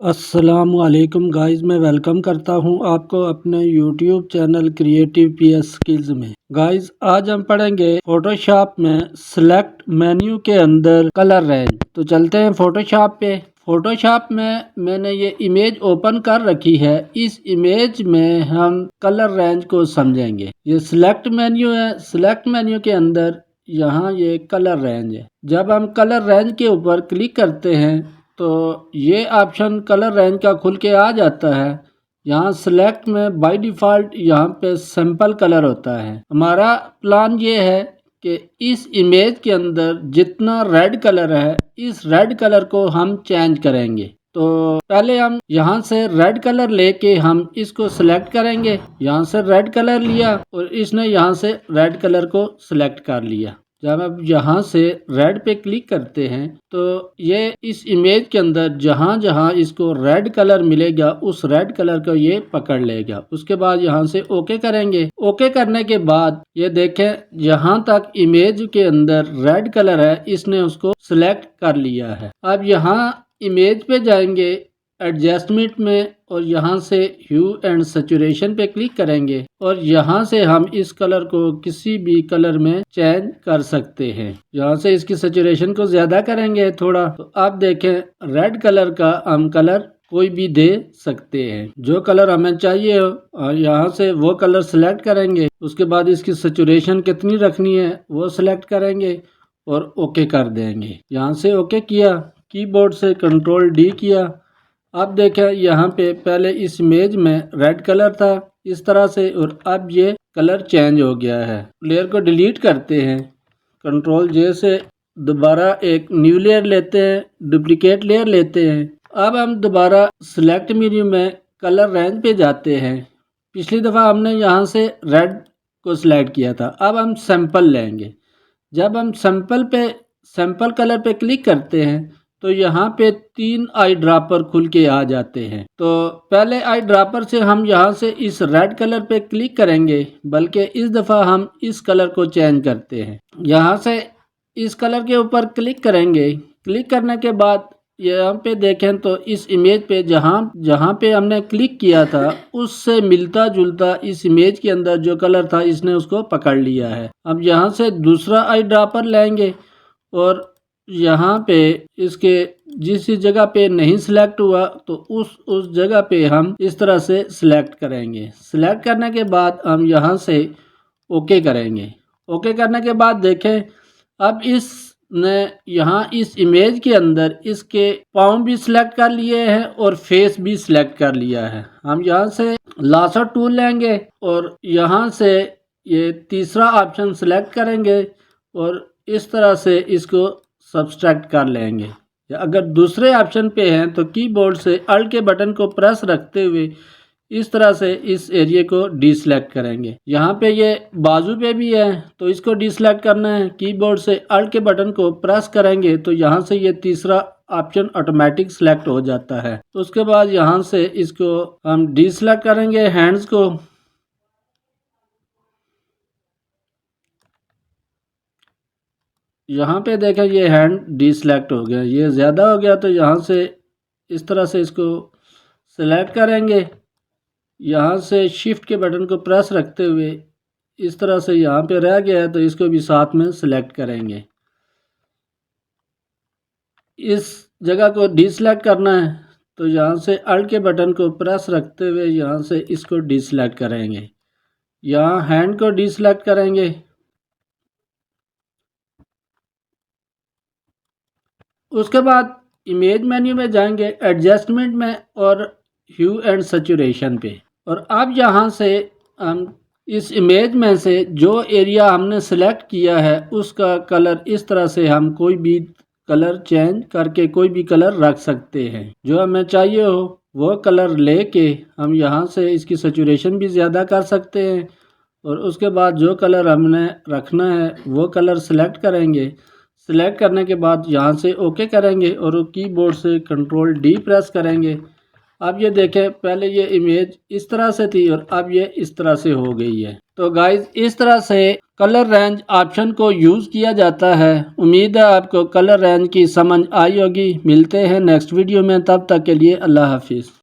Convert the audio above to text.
अस्सलामुअलैकुम गाइस, मैं वेलकम करता हूं आपको अपने YouTube channel creative PS skills में। गाइस, आज हम पढ़ेंगे फोटोशॉप में सिलेक्ट मेन्यू के अंदर कलर रेंज। तो चलते हैं फोटोशॉप पे। फोटोशॉप में मैंने ये इमेज ओपन कर रखी है। इस इमेज में हम कलर रेंज को समझेंगे। ये सिलेक्ट मेन्यू है। सिलेक्ट मेन्यू के अंदर यहाँ ये कलर रेंज है। जब हम कलर रेंज के ऊपर क्लिक करते हैं तो ये ऑप्शन कलर रेंज का खुल के आ जाता है। यहाँ सिलेक्ट में बाय डिफ़ॉल्ट यहाँ पे सिंपल कलर होता है। हमारा प्लान ये है कि इस इमेज के अंदर जितना रेड कलर है, इस रेड कलर को हम चेंज करेंगे। तो पहले हम यहाँ से रेड कलर लेके हम इसको सिलेक्ट करेंगे। यहाँ से रेड कलर लिया और इसने यहाँ से रेड कलर को सिलेक्ट कर लिया। जब आप यहाँ से रेड पे क्लिक करते हैं तो ये इस इमेज के अंदर जहाँ जहाँ इसको रेड कलर मिलेगा उस रेड कलर को ये पकड़ लेगा। उसके बाद यहाँ से ओके करेंगे। ओके करने के बाद ये देखें, जहाँ तक इमेज के अंदर रेड कलर है इसने उसको सिलेक्ट कर लिया है। अब यहाँ इमेज पे जाएंगे एडजस्टमेंट में और यहाँ से ह्यू एंड सैचुरेशन पे क्लिक करेंगे और यहाँ से हम इस कलर को किसी भी कलर में चेंज कर सकते हैं। यहाँ से इसकी सैचुरेशन को ज्यादा करेंगे थोड़ा, तो आप देखें रेड कलर का हम कलर कोई भी दे सकते हैं। जो कलर हमें चाहिए हो यहाँ से वो कलर सिलेक्ट करेंगे। उसके बाद इसकी सैचुरेशन कितनी रखनी है वो सिलेक्ट करेंगे और ओके कर देंगे। यहाँ से ओके किया, कीबोर्ड से कंट्रोल डी किया। अब देखें यहाँ पे पहले इस इमेज में रेड कलर था इस तरह से और अब ये कलर चेंज हो गया है। लेयर को डिलीट करते हैं, कंट्रोल जे से दोबारा एक न्यू लेयर लेते हैं, डुप्लीकेट लेयर लेते हैं। अब हम दोबारा सिलेक्ट मेन्यू में कलर रेंज पे जाते हैं। पिछली दफ़ा हमने यहाँ से रेड को सिलेक्ट किया था, अब हम सैंपल लेंगे। जब हम सैंपल कलर पे क्लिक करते हैं तो यहाँ पे 3 आई ड्रॉपर खुल के आ जाते हैं। तो पहले आई ड्रॉपर से हम यहाँ से इस रेड कलर पे क्लिक करेंगे, बल्कि इस दफ़ा हम इस कलर को चेंज करते हैं। यहाँ से इस कलर के ऊपर क्लिक करेंगे। क्लिक करने के बाद यहाँ पे देखें तो इस इमेज पे जहाँ पे हमने क्लिक किया था उससे मिलता जुलता इस इमेज के अंदर जो कलर था इसने उसको पकड़ लिया है। अब यहाँ से दूसरा आई ड्रॉपर लेंगे और यहाँ पे इसके जिस जगह पे नहीं सिलेक्ट हुआ तो उस जगह पे हम इस तरह से सिलेक्ट करेंगे। सिलेक्ट करने के बाद हम यहाँ से ओके करेंगे। ओके करने के बाद देखें, अब इसने यहाँ इस इमेज के अंदर इसके पाँव भी सिलेक्ट कर लिए हैं और फेस भी सिलेक्ट कर लिया है। हम यहाँ से लासो टूल लेंगे और यहाँ से ये तीसरा ऑप्शन सिलेक्ट करेंगे और इस तरह से इसको सब्सट्रैक्ट कर लेंगे। अगर दूसरे ऑप्शन पे हैं तो कीबोर्ड से अल्ट के बटन को प्रेस रखते हुए इस तरह से इस एरिया को डीसेलेक्ट करेंगे। यहाँ पे ये बाजू पे भी है तो इसको डीसेलेक्ट करना है। कीबोर्ड से अल्ट के बटन को प्रेस करेंगे तो यहाँ से ये तीसरा ऑप्शन ऑटोमेटिक सिलेक्ट हो जाता है। उसके बाद यहाँ से इसको हम डीसेलेक्ट करेंगे हैंड्स को। यहाँ पे देखें ये हैंड डीसेलेक्ट हो गया, ये ज़्यादा हो गया तो यहाँ से इस तरह से इसको सेलेक्ट करेंगे। यहाँ से शिफ्ट के बटन को प्रेस रखते हुए इस तरह से यहाँ पे रह गया है तो इसको भी साथ में सेलेक्ट करेंगे। इस जगह को डीसेलेक्ट करना है तो यहाँ से अल्ट के बटन को प्रेस रखते हुए यहाँ से इसको डीसेलेक्ट करेंगे। यहाँ हैंड को डीसेलेक्ट करेंगे। उसके बाद इमेज मेन्यू में जाएंगे एडजस्टमेंट में और ह्यू एंड सैचुरेशन पे, और अब यहाँ से हम इस इमेज में से जो एरिया हमने सेलेक्ट किया है उसका कलर इस तरह से हम कोई भी कलर चेंज करके कोई भी कलर रख सकते हैं। जो हमें चाहिए हो वो कलर लेके हम यहाँ से इसकी सैचुरेशन भी ज़्यादा कर सकते हैं और उसके बाद जो कलर हमने रखना है वो कलर सेलेक्ट करेंगे। सिलेक्ट करने के बाद यहाँ से ओके करेंगे और कीबोर्ड से कंट्रोल डी प्रेस करेंगे। अब ये देखें, पहले ये इमेज इस तरह से थी और अब ये इस तरह से हो गई है। तो गाइज इस तरह से कलर रेंज ऑप्शन को यूज़ किया जाता है। उम्मीद है आपको कलर रेंज की समझ आई होगी। मिलते हैं नेक्स्ट वीडियो में, तब तक के लिए अल्लाह हाफिज़।